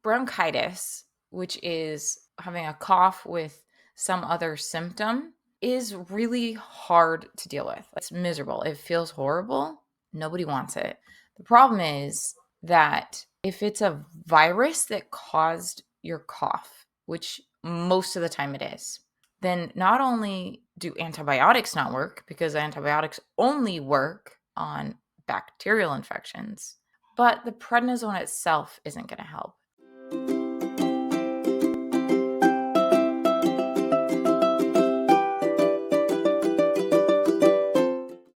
bronchitis, which is having a cough with some other symptom, is really hard to deal with. It's miserable. It feels horrible. Nobody wants it. The problem is that if it's a virus that caused your cough, which most of the time it is, then not only do antibiotics not work, because antibiotics only work on bacterial infections, but the prednisone itself isn't going to help.